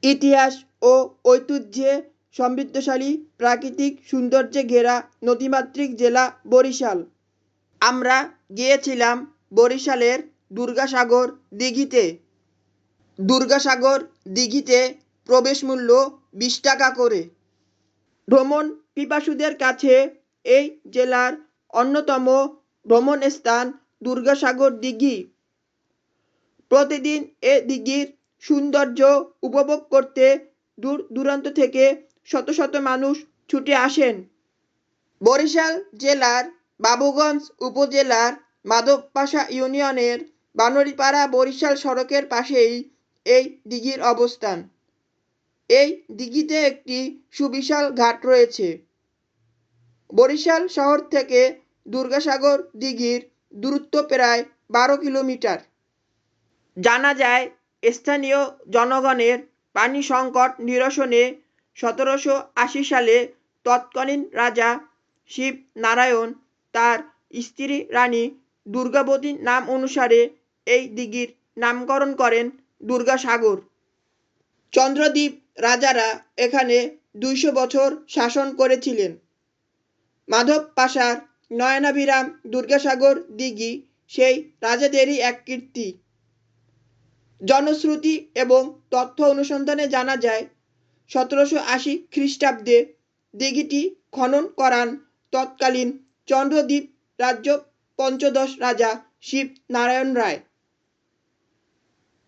ইতিহাস ও ঐতিহ্যে সমৃদ্ধশালী, প্রাকৃতিক সৌন্দর্যে ঘেরা নদীমাতৃক জেলা বরিশাল। আমরা গিয়েছিলাম বরিশালের দুর্গাসাগর দিঘিতে। দুর্গাসাগর দিঘিতে প্রবেশ মূল্য 20 টাকা করে। ভ্রমণ পিপাসুদের কাছে এই জেলার অন্যতম ভ্রমণ স্থান দুর্গাসাগর দিঘি। প্রতিদিন এ দিঘির সৌন্দর্য উপভোগ করতে দূর দূরান্ত থেকে শত শত মানুষ ছুটে আসেন। বরিশাল জেলার বাবুগঞ্জ উপজেলার মাধবপাশা ইউনিয়নের বানরীপাড়া বরিশাল সড়কের পাশেই এই দিঘির অবস্থান। এই দিঘিতে একটি সুবিশাল ঘাট রয়েছে। বরিশাল শহর থেকে দুর্গাসাগর দিঘির দূরত্ব প্রায় 12 কিলোমিটার। জানা যায়, স্থানীয় জনগণের পানি সংকট নিরসনে 1780 সালে তৎকালীন রাজা শিবনারায়ণ তার স্ত্রী রানী দুর্গাবতীর নাম অনুসারে এই দিঘির নামকরণ করেন দুর্গাসাগর। চন্দ্রদ্বীপ রাজারা এখানে 200 বছর শাসন করেছিলেন। মাধবপাশার নয়নাভিরাম দুর্গাসাগর দিঘি সেই রাজাদেরই এক কীর্তি। জনশ্রুতি এবং তথ্য অনুসন্ধানে জানা যায়, 1780 খ্রিস্টাব্দে দিঘিটি খনন করান তৎকালীন চন্দ্রদ্বীপ রাজ্য পঞ্চদশ রাজা শিবনারায়ণ রায়।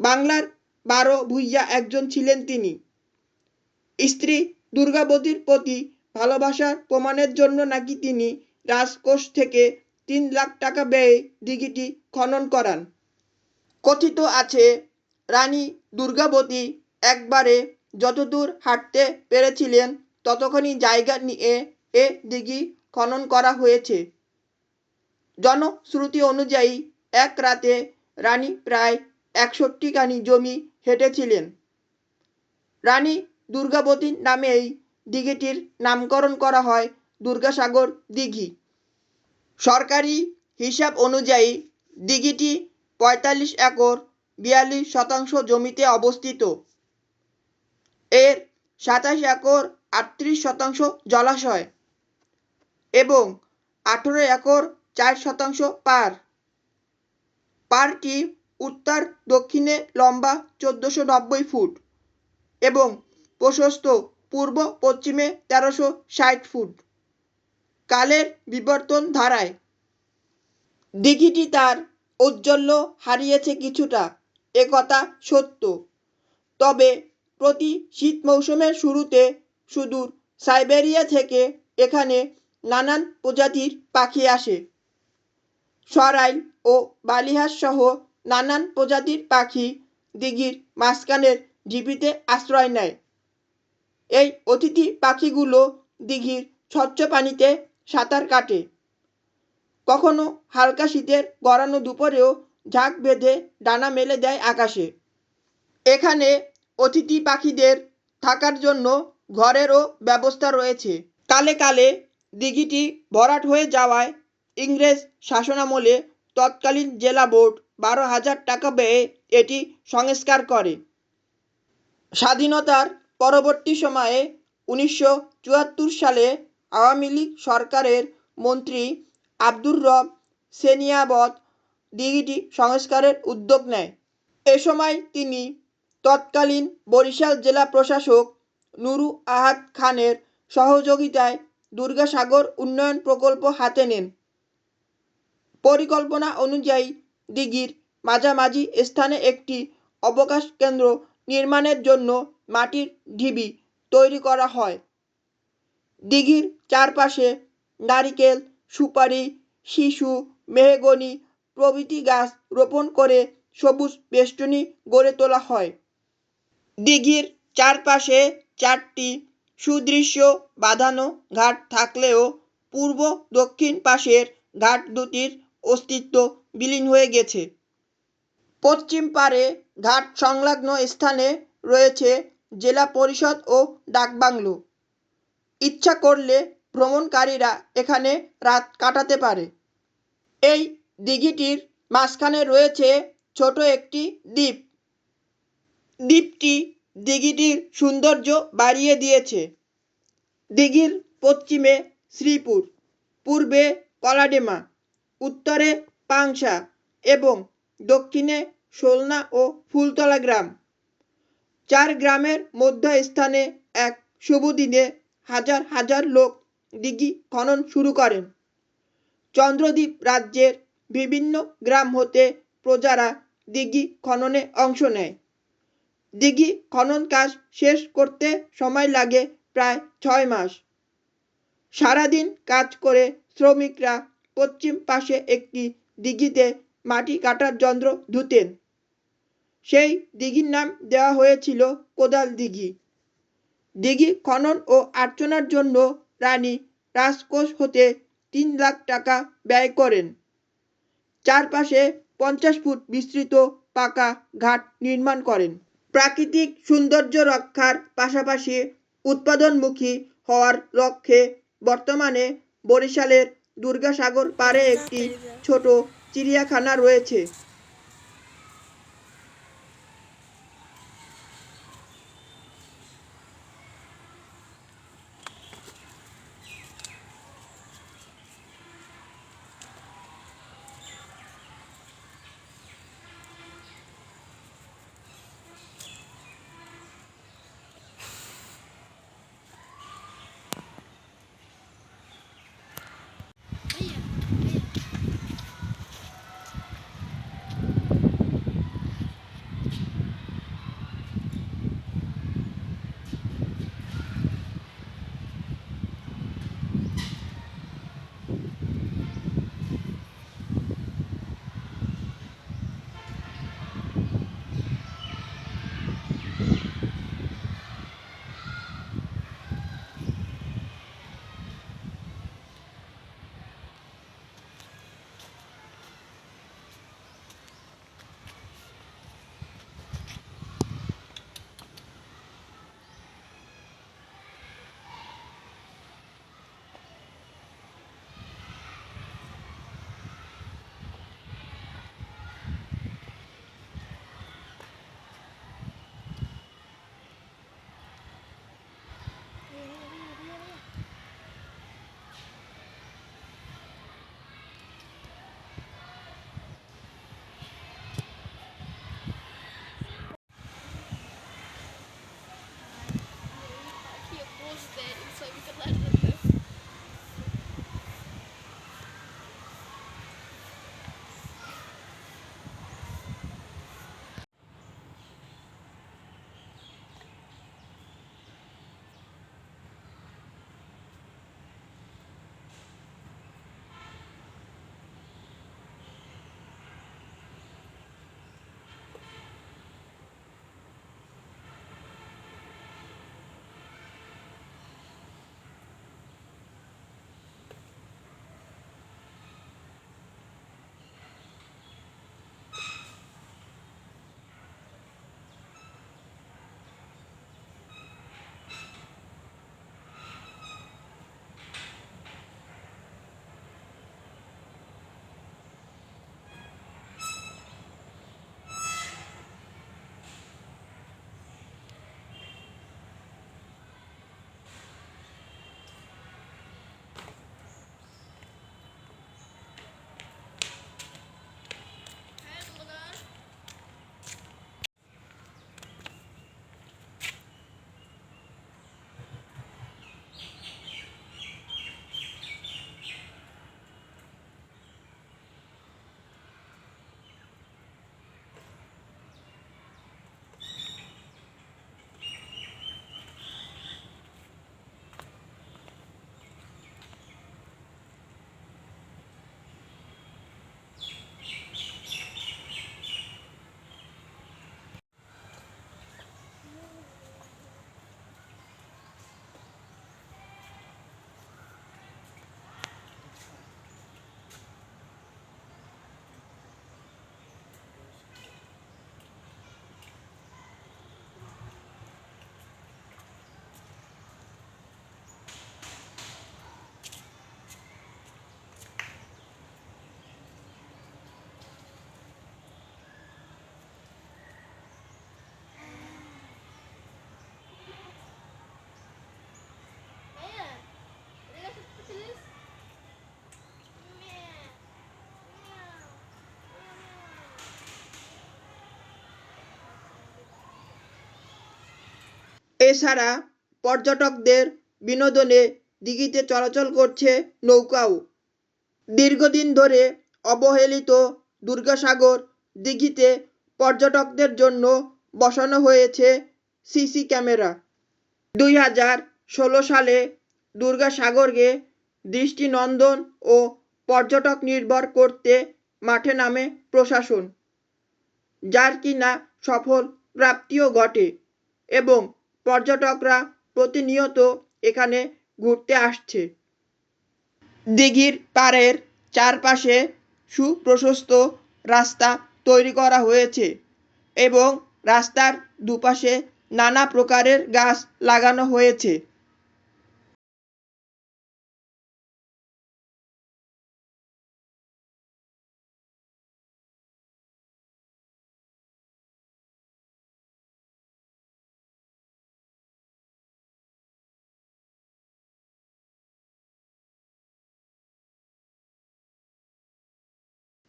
বাংলার 12 ভূঁইয়া একজন ছিলেন তিনি। স্ত্রী দুর্গাবতীর প্রতি ভালোবাসার প্রমাণের জন্য নাকি তিনি রাজকোষ থেকে 3 লাখ টাকা ব্যয়ে দিঘিটি খনন করান। কথিত আছে, রানী দুর্গাবতী একবারে যতদূর হাঁটতে পেরেছিলেন ততখানি জায়গা নিয়ে এ দিঘি খনন করা হয়েছে। জনশ্রুতি অনুযায়ী এক রাতে রানী প্রায় 61 কানি জমি হেঁটেছিলেন। রানী দুর্গাবতীর নামেই দিঘিটির নামকরণ করা হয় দুর্গাসাগর দিঘি। সরকারি হিসাব অনুযায়ী দিঘিটি 45 একর 42 শতাংশ জমিতে অবস্থিত। এর 27 একর 38 শতাংশ জলাশয় এবং 18 একর 4 শতাংশ পাড়। পাড়টি উত্তর দক্ষিণে লম্বা 1490 ফুট এবং প্রশস্ত পূর্ব পশ্চিমে 1360 ফুট। কালের বিবর্তন ধারায় দিঘিটি তার ঔজ্জ্বল্য হারিয়েছে কিছুটা, একথা সত্য। তবে প্রতি শীত মৌসুমের শুরুতে সুদূর সাইবেরিয়া থেকে এখানে নানান প্রজাতির পাখি আসে। সরাইল ও বালিহাঁস সহ নানান প্রজাতির পাখি দিঘির মাঝখানের ঢিপিতে আশ্রয় নেয়। এই অতিথি পাখিগুলো দিঘির স্বচ্ছ পানিতে সাঁতার কাটে। কখনো হালকা শীতের গড়ানো দুপুরেও ঝাঁক বেঁধে ডানা মেলে দেয় আকাশে। এখানে অতিথি পাখিদের থাকার জন্য ঘরেরও ব্যবস্থা রয়েছে। কালে কালে দিঘিটি ভরাট হয়ে যাওয়ায় ইংরেজ শাসনামলে তৎকালীন জেলা বোর্ড 12,000 টাকা ব্যয়ে এটি সংস্কার করে। স্বাধীনতার পরবর্তী সময়ে 1974 সালে আওয়ামী লীগ সরকারের মন্ত্রী আব্দুর রব সেনিয়াবত দিঘিটি সংস্কারের উদ্যোগ নেয়। এ সময় তিনি তৎকালীন বরিশাল জেলা প্রশাসক নুরু আহাদ খানের সহযোগিতায় দুর্গাসাগর উন্নয়ন প্রকল্প হাতে নেন। পরিকল্পনা অনুযায়ী দিঘির মাঝামাঝি স্থানে একটি অবকাশ কেন্দ্র নির্মাণের জন্য মাটির ঢিবি তৈরি করা হয়। দিঘির চারপাশে নারিকেল, সুপারি, শিশু, মেহগনি প্রভৃতি গাছ রোপণ করে সবুজ বেষ্টনী গড়ে তোলা হয়। দিঘির চারপাশে 4টি সুদৃশ্য বাঁধানো ঘাট থাকলেও পূর্ব দক্ষিণ পাশের ঘাট দুটির অস্তিত্ব বিলীন হয়ে গেছে। পশ্চিম পাড়ে ঘাট সংলগ্ন স্থানে রয়েছে জেলা পরিষদ ও ডাকবাংলো। ইচ্ছা করলে ভ্রমণকারীরা এখানে রাত কাটাতে পারে। এই দিঘিটির মাঝখানে রয়েছে ছোট একটি দ্বীপ। দ্বীপটি দিঘিটির সৌন্দর্য বাড়িয়ে দিয়েছে। দিঘির পশ্চিমে শ্রীপুর, পূর্বে কলাডেমা, উত্তরে পাংশা এবং দক্ষিণে শোলনা ও ফুলতলা গ্রাম। 4 গ্রামের মধ্যস্থানে এক শুভ দিনে হাজার হাজার লোক দিঘি খনন শুরু করেন। চন্দ্রদ্বীপ রাজ্যের বিভিন্ন গ্রাম হতে প্রজারা দিঘি খননে অংশ নেয়। দিঘি খনন কাজ শেষ করতে সময় লাগে প্রায় 6 মাস। সারাদিন কাজ করে শ্রমিকরা পশ্চিম পাশে একটি দিঘিতে মাটি কাটার যন্ত্র ধুতেন। সেই দিঘির নাম দেওয়া হয়েছিল কোদাল দিঘি। দিঘি খনন ও আর্চনার জন্য রানী রাজকোষ হতে 3 লাখ টাকা ব্যয় করেন। চারপাশে 50 ফুট বিস্তৃত পাকা ঘাট নির্মাণ করেন। প্রাকৃতিক সৌন্দর্য রক্ষার পাশাপাশি উৎপাদনমুখী হওয়ার লক্ষ্যে বর্তমানে বরিশালের দুর্গাসাগর পাড়ে একটি ছোট চিড়িয়াখানা রয়েছে। এছাড়া পর্যটকদের বিনোদনে দিঘিতে চলাচল করছে নৌকাও। দীর্ঘদিন ধরে অবহেলিত দুর্গাসাগর দিঘিতে পর্যটকদের জন্য বসানো হয়েছে সিসি ক্যামেরা। 2016 সালে দুর্গাসাগরকে দৃষ্টিনন্দন ও পর্যটক নির্ভর করতে মাঠে নামে প্রশাসন, যার কিনা সফল প্রাপ্তিও ঘটে এবং পর্যটকরা প্রতিনিয়ত এখানে ঘুরতে আসছে। দিঘির পাড়ের চারপাশে সুপ্রশস্ত রাস্তা তৈরি করা হয়েছে এবং রাস্তার দুপাশে নানা প্রকারের গাছ লাগানো হয়েছে।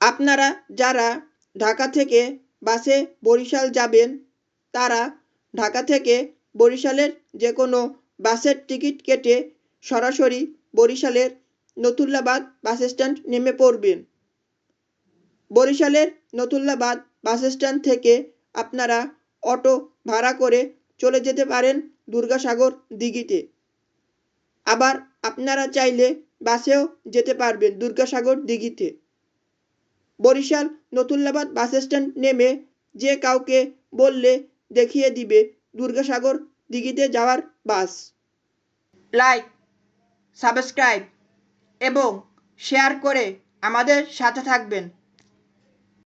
আপনারা যারা ঢাকা থেকে বাসে বরিশাল যাবেন, তারা ঢাকা থেকে বরিশালের যে কোনো বাসের টিকিট কেটে সরাসরি বরিশালের নথুল্লাবাদ বাসস্ট্যান্ড নেমে পড়বেন। বরিশালের নথুল্লাবাদ বাসস্ট্যান্ড থেকে আপনারা অটো ভাড়া করে চলে যেতে পারেন দুর্গাসাগর দিঘিতে। আবার আপনারা চাইলে বাসেও যেতে পারবেন দুর্গাসাগর দিঘিতে। বরিশাল নথুল্লাবাদ বাসস্ট্যান্ড নেমে যে কাউকে বললে দেখিয়ে দিবে দুর্গাসাগর দিঘিতে যাওয়ার বাস। লাইক, সাবস্ক্রাইব এবং শেয়ার করে আমাদের সাথে থাকবেন।